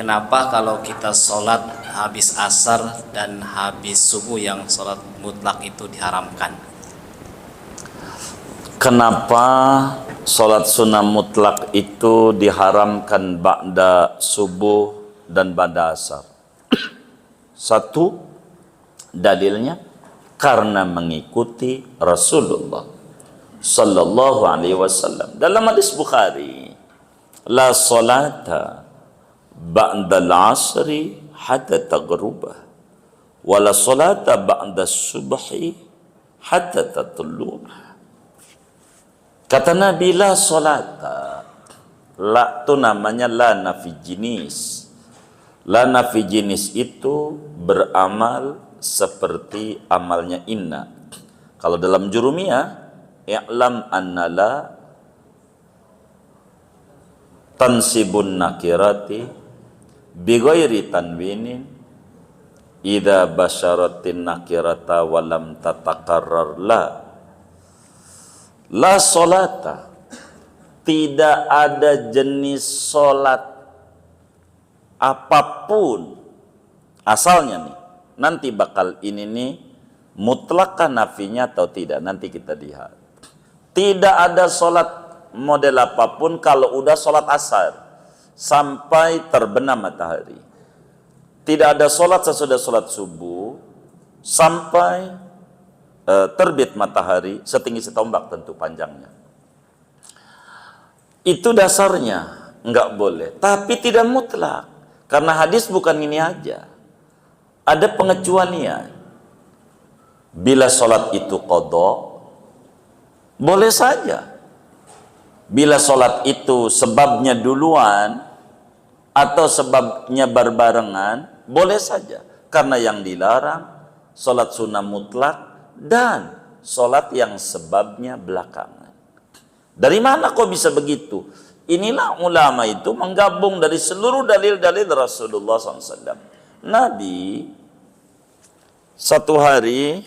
kenapa kalau kita sholat habis asar dan habis subuh yang sholat mutlak itu diharamkan? Kenapa sholat sunnah mutlak itu diharamkan ba'da subuh dan ba'da asar? Satu, dalilnya karena mengikuti Rasulullah sallallahu alaihi wasallam. Dalam hadis Bukhari, la salata ba'da al-asri hatta taghrubah wa la salata ba'da subhi hatta tatlu'ah. Kata Nabi, la salata. La itu namanya la nafi jinis. La nafi jinis itu beramal seperti amalnya inna. Kalau dalam jurumiyah, i'lam anna la tansibun nakirati bighairi tanwinin idza basyaratin nakirata walam tatakarrar la solata. Tidak ada jenis solat apapun asalnya nih, nanti bakal ini nih mutlakkan nafinya atau tidak, nanti kita lihat. Tidak ada solat model apapun kalau udah solat asar sampai terbenam matahari. Tidak ada solat sesudah solat subuh sampai terbit matahari setinggi setombak tentu panjangnya. Itu dasarnya, nggak boleh. Tapi tidak mutlak, karena hadis bukan ini aja. Ada pengecualian. Bila solat itu qadha, boleh saja. Bila solat itu sebabnya duluan atau sebabnya berbarengan, boleh saja. Karena yang dilarang solat sunnah mutlak dan solat yang sebabnya belakangan. Dari mana kok bisa begitu? Inilah ulama itu menggabung dari seluruh dalil-dalil Rasulullah SAW. Nabi satu hari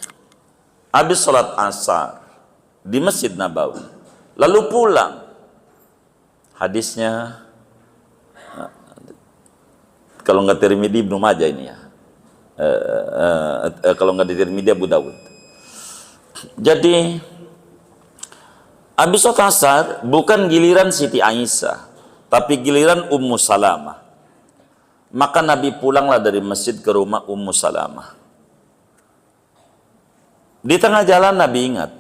habis sholat asar di Masjid Nabawi, lalu pulang. Hadisnya kalau nggak Tirmidzi Ibnu Majah ini ya, kalau nggak di Tirmidzi Abu Dawud. Jadi habis sholat asar bukan giliran Siti Aisyah, tapi giliran Ummu Salamah. Maka Nabi pulanglah dari masjid ke rumah Ummu Salamah. Di tengah jalan Nabi ingat,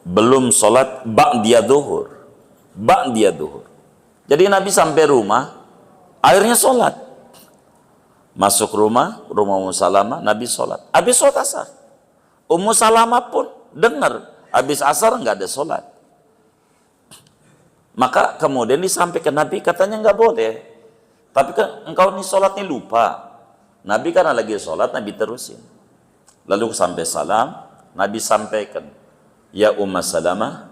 belum sholat ba'diyah duhur. Ba'diyah duhur. Jadi Nabi sampai rumah, akhirnya sholat. Masuk rumah Ummu Salamah, Nabi sholat. Habis sholat asar, Ummu Salamah pun dengar, habis asar nggak ada sholat. Maka kemudian disampaikan Nabi, katanya nggak boleh. Tapi kan engkau nih sholat nih lupa. Nabi karena lagi sholat, Nabi terusin. Lalu sampai salam, Nabi sampaikan, ya Ummu Salamah,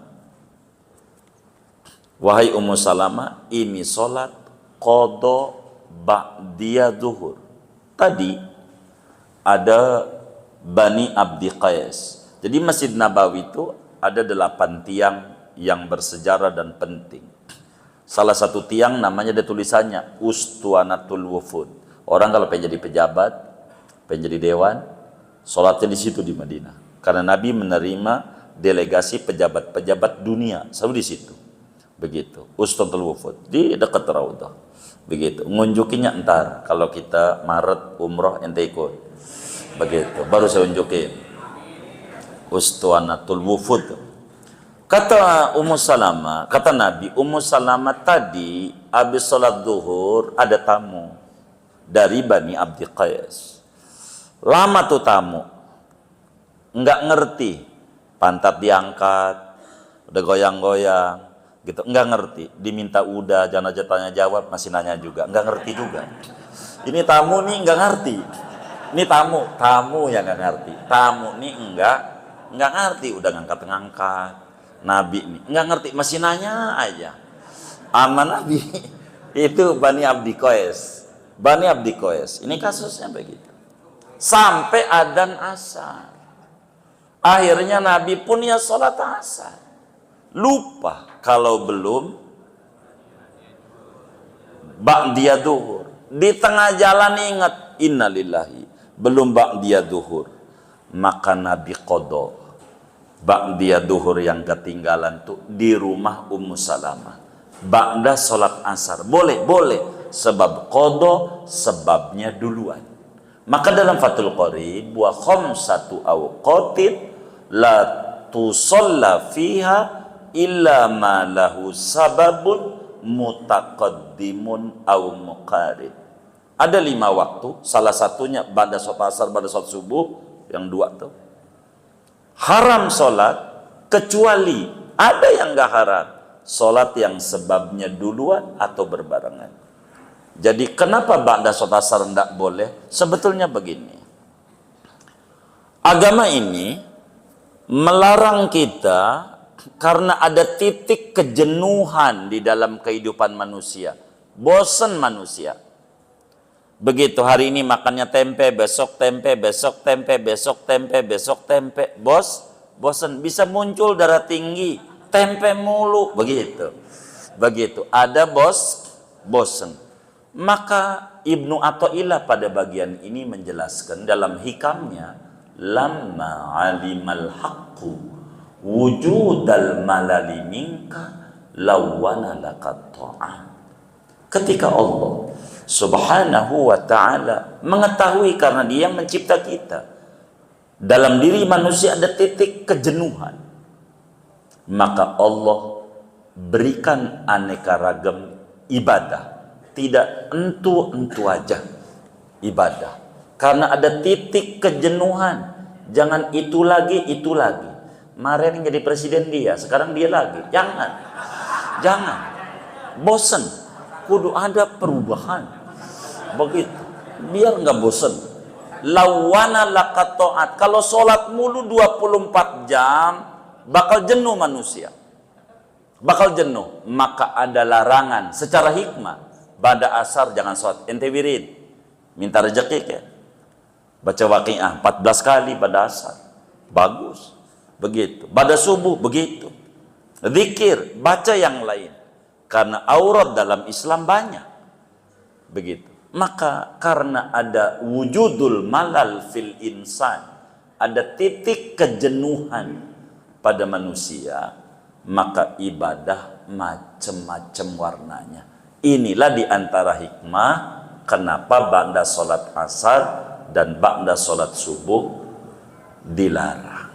wahai Ummu Salamah, ini sholat qadha ba'diyah duhur. Tadi ada Bani Abdi Qais. Jadi Masjid Nabawi itu ada 8 tiang yang bersejarah dan penting. Salah satu tiang namanya ada tulisannya Ustuanatul Wufud. Orang kalau pengen jadi pejabat, pengen jadi dewan, sholatnya di situ di Madinah. Karena Nabi menerima delegasi pejabat-pejabat dunia selalu di situ. Begitu. Ustuanatul Wufud di dekat Raudhah. Begitu. Ngunjukinya entar kalau kita Maret umroh ente ikut. Begitu. Baru saya unjukin. Ustuanatul Wufud. Kata Ummu Salamah, kata Nabi, Ummu Salamah tadi habis sholat zuhur ada tamu dari Bani Abdi Qais. Lama tuh tamu, nggak ngerti, pantat diangkat, udah goyang-goyang, gitu, nggak ngerti. Diminta udah, jangan aja tanya jawab, masih nanya juga, nggak ngerti juga. Ini tamu nih nggak ngerti. Ini tamu yang nggak ngerti. Tamu nih nggak ngerti, udah ngangkat-ngangkat. Nabi nih nggak ngerti, masih nanya aja. Aman Nabi itu Bani Abdi Qais. Bani Abdi Qais. Ini kasusnya begitu. Sampai adzan asar. Akhirnya Nabi pun ya sholat asar. Lupa kalau belum ba'diyah duhur. Di tengah jalan ingat, innalillahi, belum ba'diyah duhur. Maka Nabi qadha ba'diyah duhur yang ketinggalan tuh di rumah Ummu Salamah. Ba'da sholat asar. Boleh. Sebab qadha sebabnya duluan. Maka dalam Fathul Qorib, wa khamsatu awqatin la tusalla fiha illa ma lahu sababun mutaqaddimun aw muqarib. Ada 5 waktu, salah satunya ba'da sholat asar, ba'da sholat subuh, yang 2 tuh haram sholat, kecuali ada yang gak haram, sholat yang sebabnya duluan atau berbarengan. Jadi kenapa ba'da sholat asar tidak boleh? Sebetulnya begini, agama ini melarang kita karena ada titik kejenuhan di dalam kehidupan manusia. Bosan manusia. Begitu hari ini makannya tempe, besok tempe, besok tempe, besok tempe, besok tempe. Bosan. Bisa muncul darah tinggi, tempe mulu. Begitu. Ada bosan. Maka Ibnu Athaillah pada bagian ini menjelaskan dalam hikamnya, lamma alimal haqqu wujudal malali minka lawana lakat ta'am. Ketika Allah Subhanahu wa ta'ala mengetahui, karena dia yang mencipta kita, dalam diri manusia ada titik kejenuhan, maka Allah berikan aneka ragam ibadah. Tidak entu-entu aja ibadah, karena ada titik kejenuhan. Jangan itu lagi. Kemarin jadi presiden dia, sekarang dia lagi. Jangan. Bosen. Kudu ada perubahan. Begitu. Biar nggak bosen. Lawana lakat ta'at. Kalau sholat mulu 24 jam, bakal jenuh manusia. Bakal jenuh. Maka ada larangan secara hikmah. Ba'da asar jangan sholat. Ente wirid. Minta rezeki ya. Baca Waqiah 14 kali pada asar. Bagus. Begitu. Pada subuh begitu. Zikir, baca yang lain. Karena aurat dalam Islam banyak. Begitu. Maka karena ada wujudul malal fil insan, ada titik kejenuhan pada manusia, maka ibadah macam-macam warnanya. Inilah diantara hikmah kenapa ba'da sholat asar dan ba'da sholat subuh dilarang.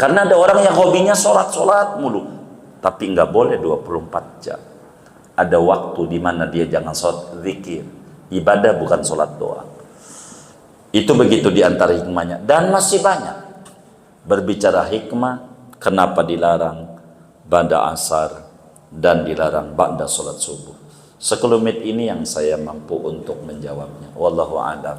Karena ada orang yang hobinya sholat mulu, tapi nggak boleh 24 jam. Ada waktu di mana dia jangan sholat, zikir. Ibadah bukan sholat doang. Itu begitu di antara hikmahnya. Dan masih banyak. Berbicara hikmah, kenapa dilarang ba'da asar dan dilarang ba'da sholat subuh. Sekelumit ini yang saya mampu untuk menjawabnya. Wallahu a'lam.